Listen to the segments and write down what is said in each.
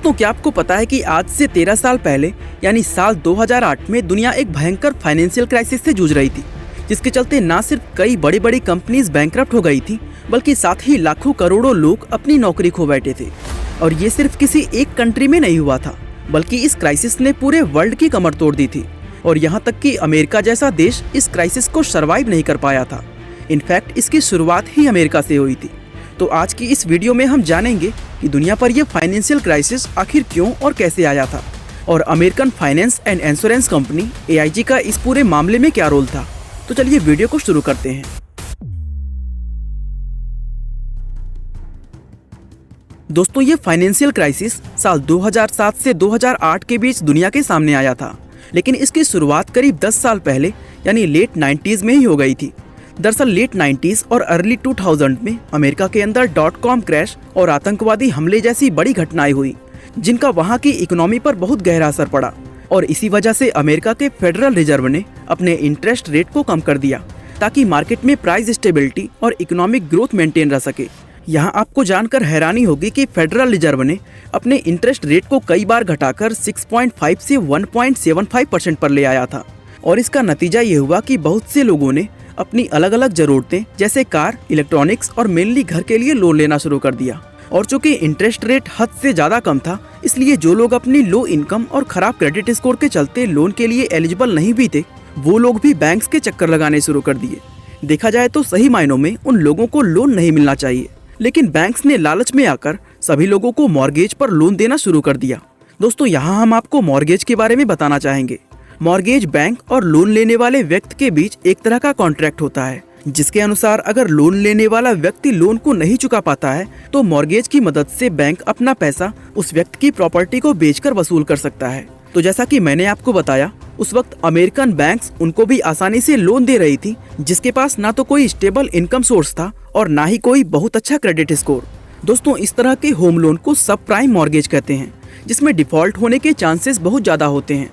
दोस्तों, क्या आपको पता है कि आज से 13 साल पहले यानी साल 2008 में दुनिया एक भयंकर फाइनेंशियल क्राइसिस से जूझ रही थी, जिसके चलते न सिर्फ कई बड़ी बड़ी कंपनीज बैंकरप्ट हो गई थी, बल्कि साथ ही लाखों करोड़ों लोग अपनी नौकरी खो बैठे थे। और ये सिर्फ किसी एक कंट्री में नहीं हुआ था, बल्कि इस क्राइसिस ने पूरे वर्ल्ड की कमर तोड़ दी थी। और यहाँ तक कि अमेरिका जैसा देश इस क्राइसिस को सर्वाइव नहीं कर पाया था। इनफैक्ट इसकी शुरुआत ही अमेरिका से हुई थी। तो आज की इस वीडियो में हम जानेंगे कि दुनिया पर यह फाइनेंशियल क्राइसिस आखिर क्यों और कैसे आया था, और American finance and insurance company AIG का इस पूरे मामले में क्या रोल था। तो चलिए वीडियो को शुरू करते हैं। दोस्तों, ये फाइनेंशियल क्राइसिस साल 2007 से 2008 के बीच दुनिया के सामने आया था, लेकिन इसकी शुरुआत करीब 10 साल पहले यानी लेट 90s में ही हो गई थी। दरअसल लेट 90s और अर्ली 2000 में अमेरिका के अंदर .com क्रैश और आतंकवादी हमले जैसी बड़ी घटनाएं हुई, जिनका वहां की इकोनॉमी पर बहुत गहरा असर पड़ा। और इसी वजह से अमेरिका के फेडरल रिजर्व ने अपने इंटरेस्ट रेट को कम कर दिया, ताकि मार्केट में प्राइस स्टेबिलिटी और इकोनॉमिक ग्रोथ मेंटेन रह सके। यहाँ आपको जानकर हैरानी होगी कि फेडरल रिजर्व ने अपने इंटरेस्ट रेट को कई बार घटाकर 6.5 से 1.75% पर ले आया था। और इसका नतीजा ये हुआ कि बहुत से लोगों ने अपनी अलग अलग जरूरतें जैसे कार, इलेक्ट्रॉनिक्स और मेनली घर के लिए लोन लेना शुरू कर दिया। और चूंकि इंटरेस्ट रेट हद से ज्यादा कम था, इसलिए जो लोग अपनी लो इनकम और खराब क्रेडिट स्कोर के चलते लोन के लिए एलिजिबल नहीं भी थे, वो लोग भी बैंक्स के चक्कर लगाने शुरू कर दिए। देखा जाए तो सही मायनों में उन लोगों को लोन नहीं मिलना चाहिए, लेकिन बैंक्स ने लालच में आकर सभी लोगों को मॉर्गेज पर लोन देना शुरू कर दिया। दोस्तों, यहाँ हम आपको मॉर्गेज के बारे में बताना चाहेंगे। मॉर्गेज बैंक और लोन लेने वाले व्यक्ति के बीच एक तरह का कॉन्ट्रैक्ट होता है, जिसके अनुसार अगर लोन लेने वाला व्यक्ति लोन को नहीं चुका पाता है, तो मॉर्गेज की मदद से बैंक अपना पैसा उस व्यक्ति की प्रॉपर्टी को बेचकर वसूल कर सकता है। तो जैसा कि मैंने आपको बताया, उस वक्त अमेरिकन बैंक्स उनको भी आसानी से लोन दे रही थी, जिसके पास ना तो कोई स्टेबल इनकम सोर्स था और ना ही कोई बहुत अच्छा क्रेडिट स्कोर। दोस्तों, इस तरह के होम लोन को सब प्राइम मॉर्गेज कहते हैं, जिसमें डिफॉल्ट होने के चांसेस बहुत ज्यादा होते हैं।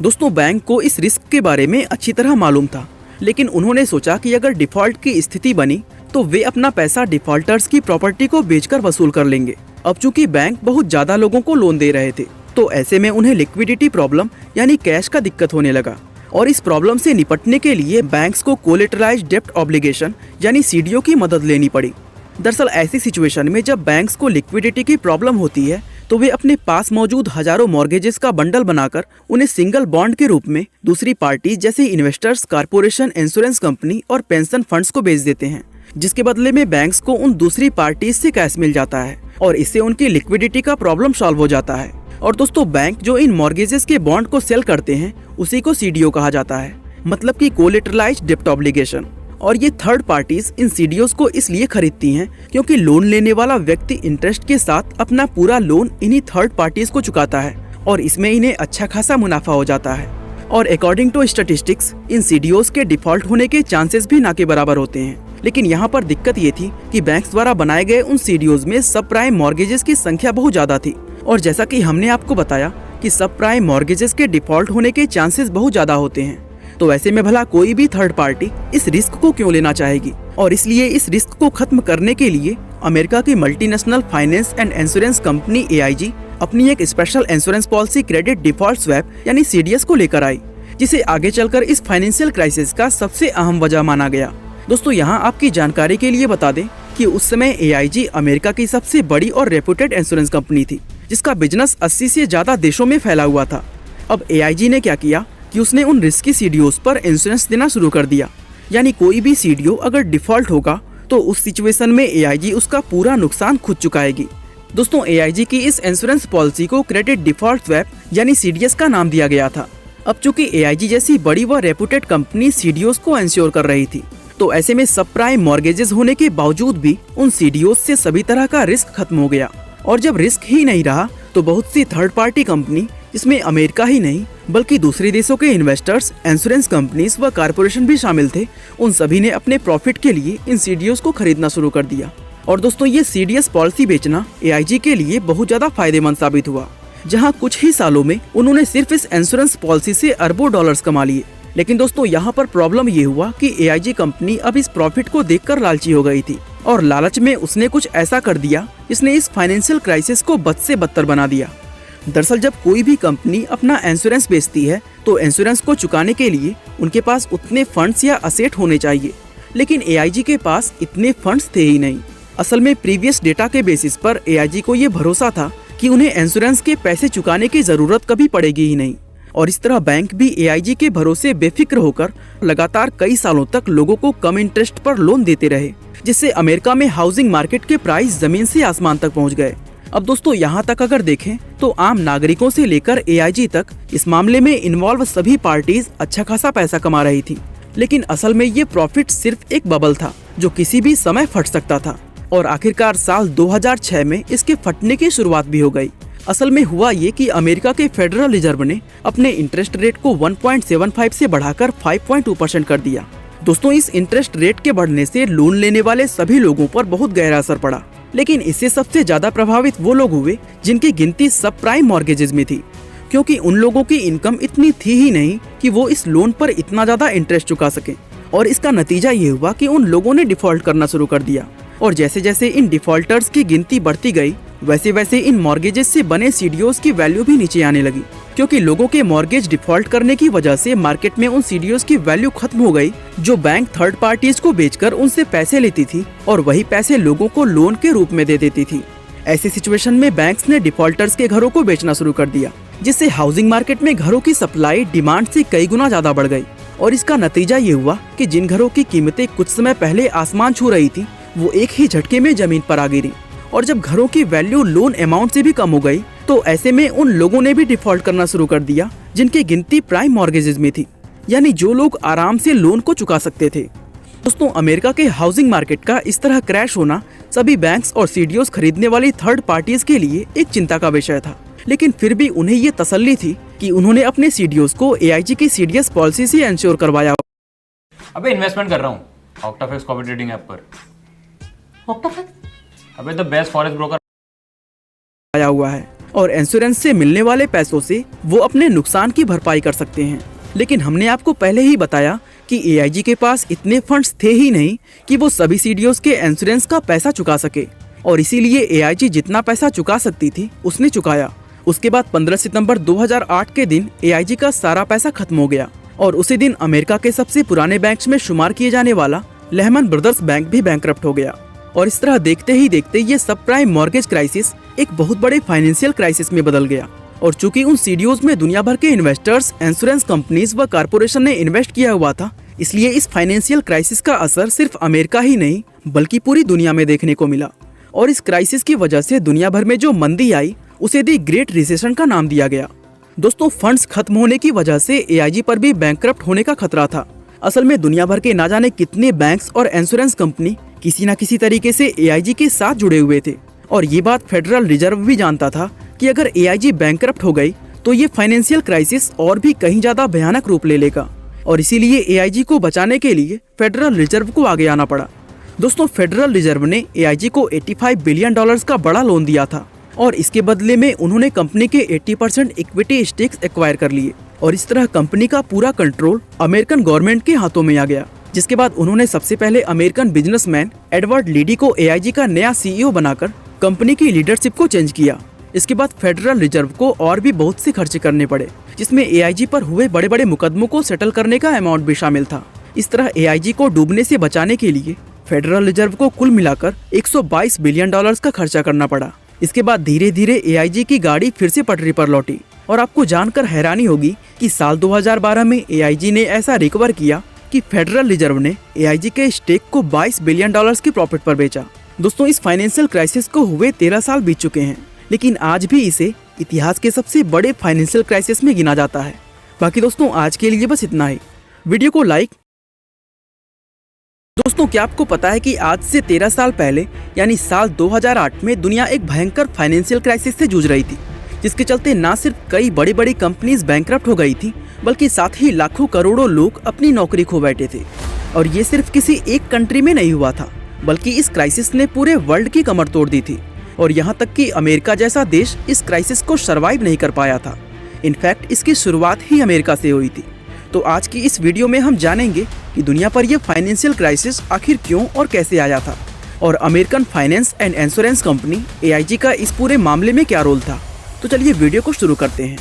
दोस्तों, बैंक को इस रिस्क के बारे में अच्छी तरह मालूम था, लेकिन उन्होंने सोचा कि अगर डिफॉल्ट की स्थिति बनी तो वे अपना पैसा डिफॉल्टर्स की प्रॉपर्टी को बेचकर वसूल कर लेंगे। अब चूंकि बैंक बहुत ज्यादा लोगों को लोन दे रहे थे, तो ऐसे में उन्हें लिक्विडिटी प्रॉब्लम यानी कैश का दिक्कत होने लगा। और इस प्रॉब्लम से निपटने के लिए बैंक्स को कोलेटरलाइज्ड डेब्ट ऑब्लिगेशन यानी CDO की मदद लेनी पड़ी। दरअसल ऐसी सिचुएशन में जब बैंक्स को लिक्विडिटी की प्रॉब्लम होती है, तो वे अपने पास मौजूद हजारों मॉर्गेजेस का बंडल बनाकर उन्हें सिंगल बॉन्ड के रूप में दूसरी पार्टी जैसे इन्वेस्टर्स, कारपोरेशन, इंश्योरेंस कंपनी और पेंशन फंड्स को बेच देते हैं, जिसके बदले में बैंक्स को उन दूसरी पार्टी से कैश मिल जाता है और इससे उनकी लिक्विडिटी का प्रॉब्लम सॉल्व हो जाता है। और दोस्तों, बैंक जो इन मॉर्गेजेस के बॉन्ड को सेल करते हैं, उसी को CDO कहा जाता है, मतलब कि कोलेटरलाइज्ड डेब्ट ऑब्लिगेशन। और ये थर्ड पार्टीज इन CDOs को इसलिए खरीदती हैं क्योंकि लोन लेने वाला व्यक्ति इंटरेस्ट के साथ अपना पूरा लोन इन्हीं थर्ड पार्टीज को चुकाता है और इसमें इन्हें अच्छा खासा मुनाफा हो जाता है। और अकॉर्डिंग टू स्टैटिस्टिक्स, इन CDOs के डिफॉल्ट होने के चांसेस भी ना के बराबर होते हैं। लेकिन यहाँ पर दिक्कत ये थी कि बैंक्स द्वारा बनाए गए उन CDOs में सब प्राइम मॉर्गेजेस की संख्या बहुत ज्यादा थी। और जैसा कि हमने आपको बताया कि सब प्राइम मॉर्गेजेस के डिफॉल्ट होने के चांसेस बहुत ज्यादा होते हैं, तो ऐसे में भला कोई भी थर्ड पार्टी इस रिस्क को क्यों लेना चाहेगी। और इसलिए इस रिस्क को खत्म करने के लिए अमेरिका की multinational finance and insurance company AIG अपनी एक special insurance policy credit default swap यानी CDS को लेकर आई, जिसे आगे चलकर इस फाइनेंशियल क्राइसिस का सबसे अहम वजह माना गया। दोस्तों, यहाँ आपकी जानकारी के लिए बता दें कि उस समय AIG अमेरिका की सबसे बड़ी और रेप्यूटेड इंश्योरेंस कंपनी थी, जिसका बिजनेस 80 से ज्यादा देशों में फैला हुआ था। अब AIG ने क्या किया कि उसने उन रिस्की CDOs पर इंश्योरेंस देना शुरू कर दिया, यानी कोई भी CDO अगर डिफॉल्ट होगा तो उस सिचुएशन में AIG उसका पूरा नुकसान खुद चुकाएगी। दोस्तों, AIG की इस इंश्योरेंस पॉलिसी को क्रेडिट डिफॉल्ट स्वैप यानी CDS का नाम दिया गया था। अब चूंकि AIG जैसी बड़ी व रेप्यूटेड कंपनी CDOs को इंश्योर कर रही थी, तो ऐसे में सब प्राइम मॉर्गेजेस होने के बावजूद भी उन CDOs से सभी तरह का रिस्क खत्म हो गया। और जब रिस्क ही नहीं रहा, तो बहुत सी थर्ड पार्टी कंपनी, इसमें अमेरिका ही नहीं बल्कि दूसरे देशों के इन्वेस्टर्स, इंश्योरेंस कंपनीज व कारपोरेशन भी शामिल थे, उन सभी ने अपने प्रॉफिट के लिए इन CDOs को खरीदना शुरू कर दिया। और दोस्तों, ये CDS पॉलिसी बेचना AIG के लिए बहुत ज्यादा फायदेमंद साबित हुआ, जहां कुछ ही सालों में उन्होंने सिर्फ इस इंश्योरेंस पॉलिसी से अरबों डॉलर्स कमा लिए। लेकिन दोस्तों, यहाँ पर प्रॉब्लम ये हुआ कि AIG कंपनी अब इस प्रॉफिट को देखकर लालची हो गई थी और लालच में उसने कुछ ऐसा कर दिया जिसने इस फाइनेंशियल क्राइसिस को बद से बदतर बना दिया। दरअसल जब कोई भी कंपनी अपना इंश्योरेंस बेचती है तो इंश्योरेंस को चुकाने के लिए उनके पास उतने फंड्स या असेट होने चाहिए, लेकिन AIG के पास इतने फंड्स थे ही नहीं। असल में प्रीवियस डेटा के बेसिस पर AIG को ये भरोसा था कि उन्हें इंश्योरेंस के पैसे चुकाने की जरूरत कभी पड़ेगी ही नहीं, और इस तरह बैंक भी AIG के भरोसे बेफिक्र होकर लगातार कई सालों तक लोगों को कम इंटरेस्ट पर लोन देते रहे, जिससे अमेरिका में हाउसिंग मार्केट के प्राइस जमीन से आसमान तक पहुंच गए। अब दोस्तों यहाँ तक अगर देखें तो आम नागरिकों से लेकर AIG तक इस मामले में इन्वॉल्व सभी पार्टीज अच्छा खासा पैसा कमा रही थी, लेकिन असल में ये प्रॉफिट सिर्फ एक बबल था जो किसी भी समय फट सकता था, और आखिरकार साल 2006 में इसके फटने की शुरुआत भी हो गई। असल में हुआ ये कि अमेरिका के फेडरल रिजर्व ने अपने इंटरेस्ट रेट को 1.75 से बढ़ाकर 5.2% कर दिया। दोस्तों इस इंटरेस्ट रेट के बढ़ने से लोन लेने वाले सभी लोगों पर बहुत गहरा असर पड़ा, लेकिन इससे सबसे ज्यादा प्रभावित वो लोग हुए जिनकी गिनती सब प्राइम मॉर्गेजेस में थी, क्योंकि उन लोगों की इनकम इतनी थी ही नहीं कि वो इस लोन पर इतना ज्यादा इंटरेस्ट चुका सके, और इसका नतीजा ये हुआ कि उन लोगों ने डिफॉल्ट करना शुरू कर दिया। और जैसे जैसे इन डिफॉल्टर्स की गिनती बढ़ती गई वैसे वैसे इन मॉर्गेजेस से बने CDOs की वैल्यू भी नीचे आने लगी, क्योंकि लोगों के मॉर्गेज डिफॉल्ट करने की वजह से मार्केट में उन CDOs की वैल्यू खत्म हो गई जो बैंक थर्ड पार्टीज को बेचकर उनसे पैसे लेती थी और वही पैसे लोगों को लोन के रूप में दे देती थी। ऐसी सिचुएशन में बैंक्स ने डिफॉल्टर्स के घरों को बेचना शुरू कर दिया, जिससे हाउसिंग मार्केट में घरों की सप्लाई डिमांड से कई गुना ज्यादा बढ़ गई, और इसका नतीजा ये हुआ कि जिन घरों की कीमतें कुछ समय पहले आसमान छू रही थी वो एक ही झटके में जमीन पर आ गिरी, और जब घरों की वैल्यू लोन अमाउंट से भी कम हो गई तो ऐसे में उन लोगों ने भी डिफॉल्ट करना शुरू कर दिया जिनकी गिनती प्राइम मॉर्गेजेस में थी, यानी जो लोग आराम से लोन को चुका सकते थे। दोस्तों अमेरिका के हाउसिंग मार्केट का इस तरह क्रैश होना सभी बैंक्स और CDOs खरीदने वाली थर्ड पार्टीज के लिए एक चिंता का विषय था, लेकिन फिर भी उन्हें ये तसल्ली थी कि उन्होंने अपने CDOs को AIG की CDS पॉलिसी से इंश्योर करवाया। अबे इन्वेस्टमेंट कर रहा हूँ ऑक्टाफेक्स कॉपी ट्रेडिंग ऐप पर। अबे द बेस्ट फॉरेक्स ब्रोकर आया हुआ है, और इंश्योरेंस से मिलने वाले पैसों से वो अपने नुकसान की भरपाई कर सकते हैं। लेकिन हमने आपको पहले ही बताया कि AIG के पास इतने फंड्स थे ही नहीं कि वो सभी CDOs के इंश्योरेंस का पैसा चुका सके, और इसीलिए AIG जितना पैसा चुका सकती थी उसने चुकाया। उसके बाद 15 सितंबर 2008 के दिन AIG का सारा पैसा खत्म हो गया, और उसी दिन अमेरिका के सबसे पुराने बैंक्स में शुमार किए जाने वाला लेहमन ब्रदर्स बैंक भी बैंकरप्ट हो गया। और इस तरह देखते ही देखते ये सब प्राइम मॉर्गेज क्राइसिस एक बहुत बड़े फाइनेंशियल क्राइसिस में बदल गया। और चूंकि उन CDOs में दुनिया भर के इन्वेस्टर्स, इंश्योरेंस कंपनीज व कारपोरेशन ने इन्वेस्ट किया हुआ था, इसलिए इस फाइनेंशियल क्राइसिस का असर सिर्फ अमेरिका ही नहीं बल्कि पूरी दुनिया में देखने को मिला। और इस क्राइसिस की वजह से दुनिया भर में जो मंदी आई उसे दी ग्रेट रिसेशन का नाम दिया गया। दोस्तों फंड्स खत्म होने की वजह से AIG पर भी बैंकरप्ट होने का खतरा था। असल में दुनिया भर के ना जाने कितने बैंक्स और इंश्योरेंस कंपनी किसी न किसी तरीके से AIG के साथ जुड़े हुए थे, और ये बात फेडरल रिजर्व भी जानता था कि अगर AIG बैंकरप्ट हो गई तो ये फाइनेंशियल क्राइसिस और भी कहीं ज्यादा भयानक रूप ले लेगा, और इसीलिए AIG को बचाने के लिए फेडरल रिजर्व को आगे आना पड़ा। दोस्तों फेडरल रिजर्व ने AIG को $85 बिलियन का बड़ा लोन दिया था, और इसके बदले में उन्होंने कंपनी के 80% इक्विटी स्टेक्स एक्वायर कर लिए, और इस तरह कंपनी का पूरा कंट्रोल अमेरिकन गवर्नमेंट के हाथों में आ गया। जिसके बाद उन्होंने सबसे पहले अमेरिकन बिजनेसमैन एडवर्ड लीडी को AIG का नया CEO बनाकर कंपनी की लीडरशिप को चेंज किया। इसके बाद फेडरल रिजर्व को और भी बहुत से खर्चे करने पड़े, जिसमें AIG पर हुए बड़े बड़े मुकदमों को सेटल करने का अमाउंट भी शामिल था। इस तरह AIG को डूबने से बचाने के लिए फेडरल रिजर्व को कुल मिलाकर $122 बिलियन का खर्चा करना पड़ा। इसके बाद धीरे धीरे AIG की गाड़ी फिर से पटरी पर लौटी, और आपको जानकर हैरानी होगी कि साल 2012 में AIG ने ऐसा रिकवर किया कि फेडरल रिजर्व ने AIG के स्टेक को $22 बिलियन की प्रॉफिट पर बेचा। दोस्तों इस फाइनेंशियल क्राइसिस को हुए 13 साल बीत चुके हैं, लेकिन आज भी इसे इतिहास के सबसे बड़े फाइनेंशियल क्राइसिस में गिना जाता है। बाकी दोस्तों आज के लिए बस इतना ही। वीडियो को लाइक। दोस्तों क्या आपको पता है कि आज से 13 साल पहले यानी साल 2008 में दुनिया एक भयंकर फाइनेंशियल क्राइसिस से जूझ रही थी, जिसके चलते न सिर्फ कई बड़ी बड़ी कंपनीज बैंकरप्ट हो गई थी, बल्कि साथ ही लाखों करोड़ों लोग अपनी नौकरी खो बैठे थे। और ये सिर्फ किसी एक कंट्री में नहीं हुआ था, बल्कि इस क्राइसिस ने पूरे वर्ल्ड की कमर तोड़ दी थी, और यहाँ तक कि अमेरिका जैसा देश इस क्राइसिस को सर्वाइव नहीं कर पाया था। इनफैक्ट इसकी शुरुआत ही अमेरिका से हुई थी। तो आज की इस वीडियो में हम जानेंगे कि दुनिया पर यह फाइनेंशियल क्राइसिस आखिर क्यों और कैसे आया था, और American finance and insurance company AIG का इस पूरे मामले में क्या रोल था। तो चलिए वीडियो को शुरू करते हैं।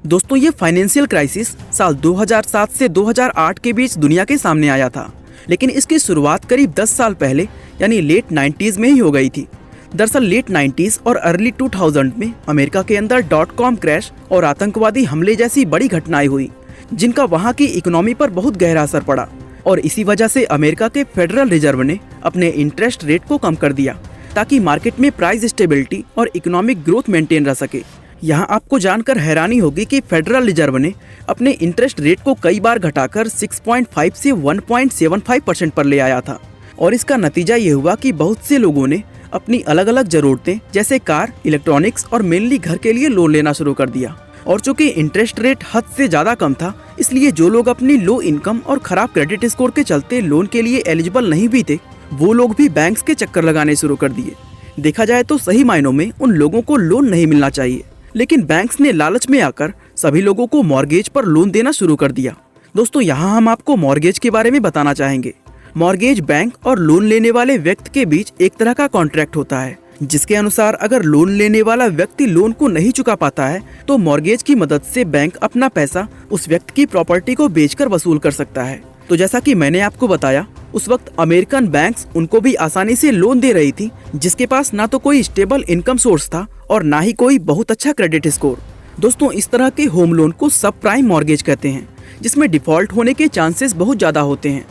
दोस्तों, ये फाइनेंशियल क्राइसिस साल 2007 से 2008 के बीच दुनिया के सामने आया था, लेकिन इसकी शुरुआत करीब 10 साल पहले यानी लेट 90s में ही हो गई थी। दरअसल लेट 90s और अर्ली 2000 में अमेरिका के अंदर .com क्रैश और आतंकवादी हमले जैसी बड़ी घटनाएं हुई, जिनका वहां की इकोनॉमी पर बहुत गहरा असर पड़ा। और इसी वजह से अमेरिका के फेडरल रिजर्व ने अपने इंटरेस्ट रेट को कम कर दिया ताकि मार्केट में प्राइस स्टेबिलिटी और इकोनॉमिक ग्रोथ मेंटेन रह सके। यहाँ आपको जानकर हैरानी होगी कि फेडरल रिजर्व ने अपने इंटरेस्ट रेट को कई बार घटाकर 6.5 से 1.75% पर ले आया था। और इसका नतीजा ये हुआ कि बहुत से लोगों ने अपनी अलग अलग जरूरतें जैसे कार, इलेक्ट्रॉनिक्स और मेनली घर के लिए लोन लेना शुरू कर दिया। और चूंकि इंटरेस्ट रेट हद से ज्यादा कम था, इसलिए जो लोग अपनी लो इनकम और खराब क्रेडिट स्कोर के चलते लोन के लिए एलिजिबल नहीं भी थे, वो लोग भी बैंक्स के चक्कर लगाने शुरू कर दिए। देखा जाए तो सही मायनों में उन लोगों को लोन नहीं मिलना चाहिए, लेकिन बैंक्स ने लालच में आकर सभी लोगों को मॉर्गेज पर लोन देना शुरू कर दिया। दोस्तों, यहाँ हम आपको मॉर्गेज के बारे में बताना चाहेंगे। मॉर्गेज बैंक और लोन लेने वाले व्यक्ति के बीच एक तरह का कॉन्ट्रैक्ट होता है, जिसके अनुसार अगर लोन लेने वाला व्यक्ति लोन को नहीं चुका पाता है तो मॉर्गेज की मदद से बैंक अपना पैसा उस व्यक्ति की प्रॉपर्टी को बेचकर वसूल कर सकता है। तो जैसा कि मैंने आपको बताया, उस वक्त अमेरिकन बैंक्स उनको भी आसानी से लोन दे रही थी, जिसके पास ना तो कोई स्टेबल इनकम सोर्स था और ना ही कोई बहुत अच्छा क्रेडिट स्कोर। दोस्तों, इस तरह के होम लोन को सब प्राइम मॉर्गेज कहते हैं, जिसमें डिफॉल्ट होने के चांसेस बहुत ज्यादा होते हैं।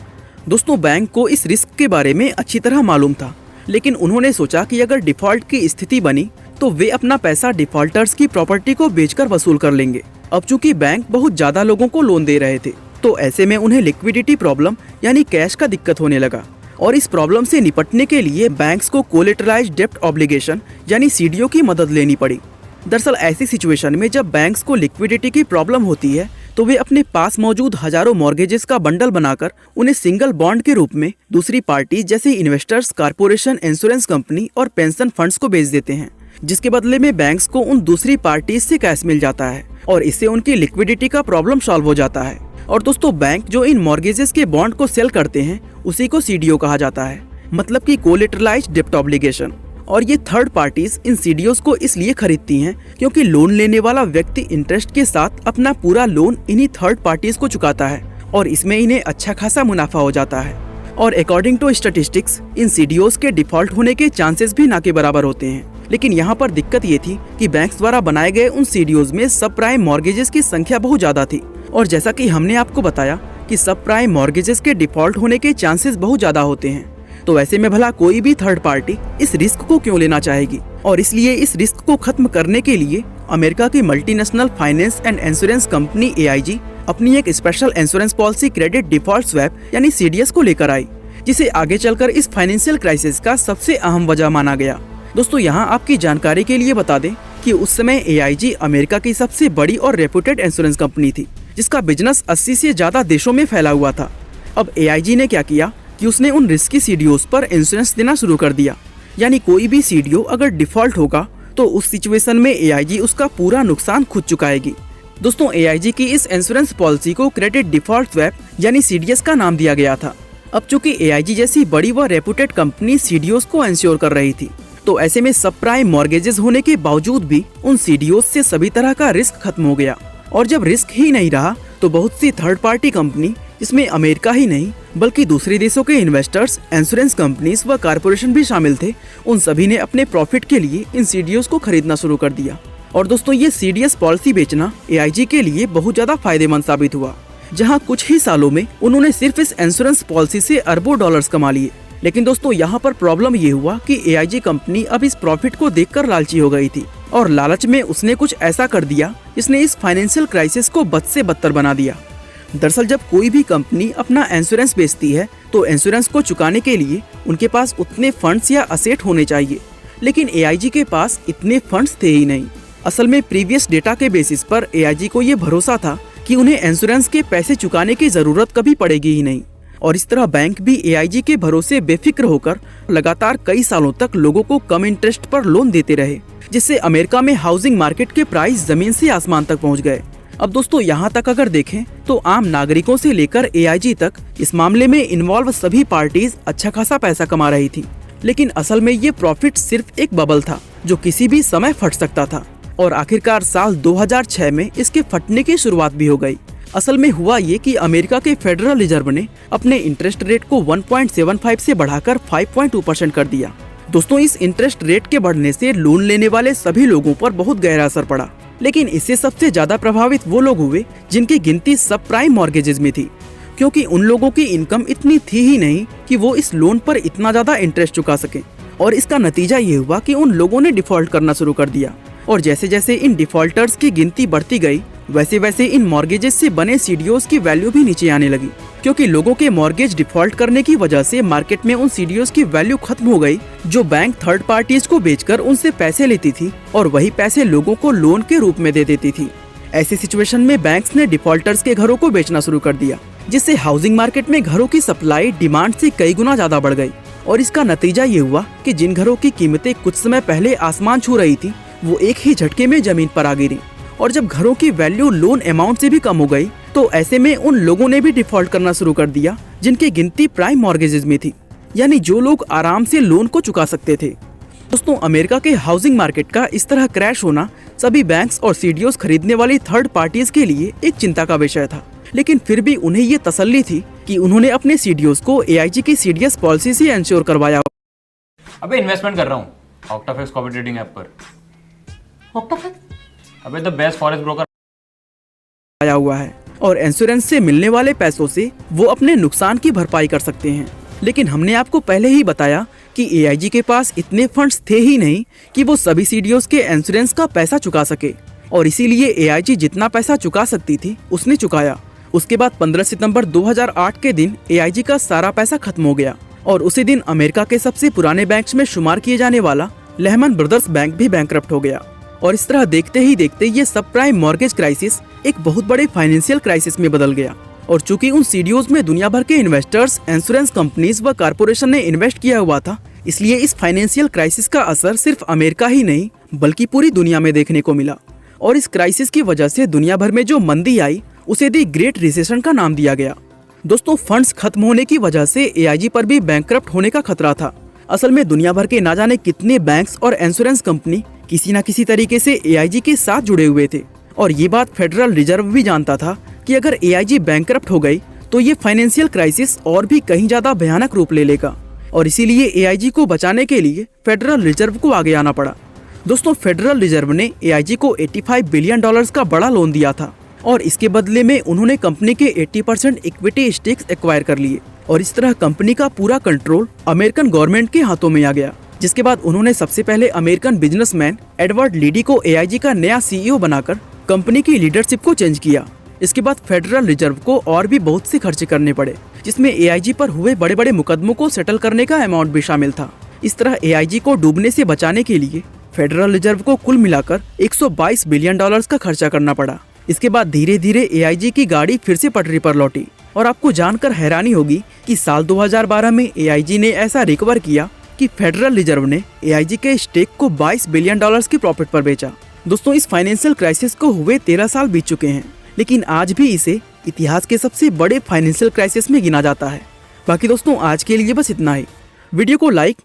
दोस्तों, बैंक को इस रिस्क के बारे में अच्छी तरह मालूम था, लेकिन उन्होंने सोचा कि अगर डिफॉल्ट की स्थिति बनी तो वे अपना पैसा डिफॉल्टर्स की प्रॉपर्टी को बेचकर वसूल कर लेंगे। अब चूंकि बैंक बहुत ज्यादा लोगों को लोन दे रहे थे, तो ऐसे में उन्हें लिक्विडिटी प्रॉब्लम यानी कैश का दिक्कत होने लगा। और इस प्रॉब्लम से निपटने के लिए बैंक्स को कोलेटरलाइज्ड डेब्ट ऑब्लिगेशन यानी सीडीओ की मदद लेनी पड़ी। दरअसल ऐसी सिचुएशन में जब बैंक्स को लिक्विडिटी की प्रॉब्लम होती है, तो वे अपने पास मौजूद हजारों मॉर्गेजेस का बंडल बनाकर उन्हें सिंगल बॉन्ड के रूप में दूसरी पार्टी जैसे इन्वेस्टर्स, कारपोरेशन, इंश्योरेंस कंपनी और पेंशन फंड्स को बेच देते हैं, जिसके बदले में बैंक्स को उन दूसरी पार्टीज से कैश मिल जाता है और इससे उनकी लिक्विडिटी का प्रॉब्लम सॉल्व हो जाता है। और दोस्तों, बैंक जो इन मॉर्गेजेस के बॉन्ड को सेल करते हैं उसी को सीडीओ कहा जाता है, मतलब कि कोलेटरलाइज्ड डेब्ट ऑब्लिगेशन। और ये थर्ड पार्टीज इन सीडीओस को इसलिए खरीदती हैं क्योंकि लोन लेने वाला व्यक्ति इंटरेस्ट के साथ अपना पूरा लोन इन्हीं थर्ड पार्टीज को चुकाता है और इसमें इन्हें अच्छा खासा मुनाफा हो जाता है। और अकॉर्डिंग टू स्टैटिस्टिक्स, इन सीडीओस के डिफॉल्ट होने के चांसेस भी ना के बराबर होते हैं। लेकिन यहाँ पर दिक्कत ये थी कि बैंक्स द्वारा बनाए गए उन सीडीओस में सब प्राइम मॉर्गेजेस की संख्या बहुत ज्यादा थी। और जैसा कि हमने आपको बताया कि सब प्राइम मॉर्गेजेस के डिफॉल्ट होने के चांसेस बहुत ज्यादा होते हैं, तो ऐसे में भला कोई भी थर्ड पार्टी इस रिस्क को क्यों लेना चाहेगी। और इसलिए इस रिस्क को खत्म करने के लिए अमेरिका की multinational finance and insurance company AIG अपनी एक special insurance policy credit default swap यानी CDS को लेकर आई, जिसे आगे चलकर इस फाइनेंशियल क्राइसिस का सबसे अहम वजह माना गया। दोस्तों, यहाँ आपकी जानकारी के लिए बता दें कि उस समय AIG अमेरिका की सबसे बड़ी और रेपुटेड इंश्योरेंस कंपनी थी, जिसका बिजनेस 80 से ज्यादा देशों में फैला हुआ था। अब AIG ने क्या किया कि उसने उन रिस्की सीडीओस पर इंश्योरेंस देना शुरू कर दिया, यानी कोई भी सीडीओ अगर डिफॉल्ट होगा तो उस सिचुएशन में AIG उसका पूरा नुकसान खुद चुकाएगी। दोस्तों, AIG की इस इंश्योरेंस पॉलिसी को क्रेडिट डिफॉल्ट स्वैप यानी CDS का नाम दिया गया था। अब चूंकि AIG जैसी बड़ी व रेपुटेड कंपनी सीडीओस को इंश्योर कर रही थी, तो ऐसे में सब प्राइम मॉर्गेजेस होने के बावजूद भी उन सीडीओस से सभी तरह का रिस्क खत्म हो गया। और जब रिस्क ही नहीं रहा तो बहुत सी थर्ड पार्टी कंपनी, इसमें अमेरिका ही नहीं बल्कि दूसरे देशों के इन्वेस्टर्स, इंश्योरेंस कंपनीज व कारपोरेशन भी शामिल थे, उन सभी ने अपने प्रॉफिट के लिए इन सीडीओस को खरीदना शुरू कर दिया। और दोस्तों, ये CDS पॉलिसी बेचना AIG के लिए बहुत ज्यादा फायदेमंद साबित हुआ, जहां कुछ ही सालों में उन्होंने सिर्फ इस इंश्योरेंस पॉलिसी से अरबों डॉलर्स कमा लिए। लेकिन दोस्तों, यहाँ पर प्रॉब्लम ये हुआ कि AIG कंपनी अब इस प्रॉफिट को देखकर लालची हो गई थी और लालच में उसने कुछ ऐसा कर दिया जिसने इस फाइनेंशियल क्राइसिस को बद से बदतर बना दिया। दरअसल जब कोई भी कंपनी अपना इंश्योरेंस बेचती है तो इंश्योरेंस को चुकाने के लिए उनके पास उतने फंड्स या असेट होने चाहिए, लेकिन AIG के पास इतने फंड्स थे ही नहीं। असल में प्रीवियस डेटा के बेसिस पर AIG को ये भरोसा था कि उन्हें इंश्योरेंस के पैसे चुकाने की जरूरत कभी पड़ेगी ही नहीं। और इस तरह बैंक भी AIG के भरोसे बेफिक्र होकर लगातार कई सालों तक लोगों को कम इंटरेस्ट पर लोन देते रहे, जिससे अमेरिका में हाउसिंग मार्केट के प्राइस जमीन से आसमान तक पहुंच गए। अब दोस्तों, यहाँ तक अगर देखें तो आम नागरिकों से लेकर AIG तक इस मामले में इन्वॉल्व सभी पार्टीज अच्छा खासा पैसा कमा रही थी। लेकिन असल में ये प्रॉफिट सिर्फ एक बबल था जो किसी भी समय फट सकता था। और आखिरकार साल 2006 में इसके फटने की शुरुआत भी हो गई। असल में हुआ ये कि अमेरिका के फेडरल रिजर्व ने अपने इंटरेस्ट रेट को 1.75 से बढ़ाकर 5.2% कर दिया। दोस्तों, इस इंटरेस्ट रेट के बढ़ने से लोन लेने वाले सभी लोगों पर बहुत गहरा असर पड़ा, लेकिन इससे सबसे ज्यादा प्रभावित वो लोग हुए जिनकी गिनती सब प्राइम मॉर्गेजेस में थी, क्योंकि उन लोगों की इनकम इतनी थी ही नहीं कि वो इस लोन पर इतना ज्यादा इंटरेस्ट चुका सके। और इसका नतीजा ये हुआ कि उन लोगों ने डिफॉल्ट करना शुरू कर दिया। और जैसे जैसे इन डिफॉल्टर्स की गिनती बढ़ती गई, वैसे वैसे इन मॉर्गेजेस से बने सीडीओस की वैल्यू भी नीचे आने लगी, क्योंकि लोगों के मॉर्गेज डिफॉल्ट करने की वजह से मार्केट में उन सीडीओस की वैल्यू खत्म हो गई जो बैंक थर्ड पार्टीज को बेचकर उनसे पैसे लेती थी और वही पैसे लोगों को लोन के रूप में दे देती थी। ऐसी सिचुएशन में बैंक्स ने डिफॉल्टर्स के घरों को बेचना शुरू कर दिया, जिससे हाउसिंग मार्केट में घरों की सप्लाई डिमांड से कई गुना ज्यादा बढ़ गई। और इसका नतीजा ये हुआ कि जिन घरों की कीमतें कुछ समय पहले आसमान छू रही थी, वो एक ही झटके में जमीन पर आ गिरी। और जब घरों की वैल्यू लोन अमाउंट से भी कम हो गई, तो ऐसे में उन लोगों ने भी डिफॉल्ट करना शुरू कर दिया जिनकी गिनती प्राइम मॉर्गेजेस में थी, यानी जो लोग आराम से लोन को चुका सकते थे। दोस्तों, अमेरिका के हाउसिंग मार्केट का इस तरह क्रैश होना सभी बैंक्स और सीडीओस खरीदने वाली थर्ड पार्टीज के लिए एक चिंता का विषय था, लेकिन फिर भी उन्हें ये तसल्ली थी कि उन्होंने अपने सीडीओस को एआईजी की सीडीएस पॉलिसी से इंश्योर करवाया। अबे इन्वेस्टमेंट कर रहा हूँ ऑक्टाफेक्स कॉपी ट्रेडिंग ऐप पर। अबे द बेस्ट फॉरेस्ट ब्रोकर आया हुआ है और इंश्योरेंस से मिलने वाले पैसों से वो अपने नुकसान की भरपाई कर सकते हैं। लेकिन हमने आपको पहले ही बताया कि एआईजी के पास इतने फंड्स थे ही नहीं कि वो सभी सीडीओस के इंश्योरेंस का पैसा चुका सके, और इसीलिए एआईजी जितना पैसा चुका सकती थी उसने चुकाया। उसके बाद 15 सितंबर 2008 के दिन एआईजी का सारा पैसा खत्म हो गया और उसी दिन अमेरिका के सबसे पुराने बैंक्स में शुमार किए जाने वाला लेहमन ब्रदर्स बैंक भी बैंकरप्ट हो गया। और इस तरह देखते ही देखते ये सब प्राइम मॉर्गेज क्राइसिस एक बहुत बड़े फाइनेंशियल क्राइसिस में बदल गया। और चूंकि उन सीडीओस में दुनिया भर के इन्वेस्टर्स, इंश्योरेंस कंपनीज व कारपोरेशन ने इन्वेस्ट किया हुआ था, इसलिए इस फाइनेंशियल क्राइसिस का असर सिर्फ अमेरिका ही नहीं बल्कि पूरी दुनिया में देखने को मिला। और इस क्राइसिस की वजह से दुनिया भर में जो मंदी आई उसे दी ग्रेट रिसेशन का नाम दिया गया। दोस्तों, फंड्स खत्म होने की वजह से एआईजी पर भी बैंकरप्ट होने का खतरा था। असल में दुनिया भर के ना जाने कितने बैंक्स और इंश्योरेंस कंपनी किसी न किसी तरीके से एआईजी के साथ जुड़े हुए थे, और ये बात फेडरल रिजर्व भी जानता था कि अगर एआईजी बैंकरप्ट हो गई तो ये फाइनेंशियल क्राइसिस और भी कहीं ज्यादा भयानक रूप ले लेगा। और इसीलिए एआईजी को बचाने के लिए फेडरल रिजर्व को आगे आना पड़ा। दोस्तों, फेडरल रिजर्व ने एआईजी को $85 बिलियन का बड़ा लोन दिया था और इसके बदले में उन्होंने कंपनी के 80% इक्विटी स्टेक्स एक्वायर कर लिए, और इस तरह कंपनी का पूरा कंट्रोल अमेरिकन गवर्नमेंट के हाथों में आ गया। जिसके बाद उन्होंने सबसे पहले अमेरिकन बिजनेसमैन एडवर्ड लीडी को एआईजी का नया सीईओ बनाकर कंपनी की लीडरशिप को चेंज किया। इसके बाद फेडरल रिजर्व को और भी बहुत से खर्चे करने पड़े, जिसमें एआईजी पर हुए बड़े बड़े मुकदमों को सेटल करने का अमाउंट भी शामिल था। इस तरह एआईजी को डूबने से बचाने के लिए फेडरल रिजर्व को कुल मिलाकर $122 बिलियन का खर्चा करना पड़ा। इसके बाद धीरे धीरे एआईजी की गाड़ी फिर से पटरी पर लौटी, और आपको जानकर हैरानी होगी कि साल 2012 में एआईजी ने ऐसा रिकवर किया कि फेडरल रिजर्व ने एआईजी के स्टेक को $22 बिलियन की प्रॉफिट पर बेचा। दोस्तों, इस फाइनेंशियल क्राइसिस को हुए 13 साल बीत चुके हैं, लेकिन आज भी इसे इतिहास के सबसे बड़े फाइनेंशियल क्राइसिस में गिना जाता है। बाकी दोस्तों, आज के लिए बस इतना ही। वीडियो को लाइक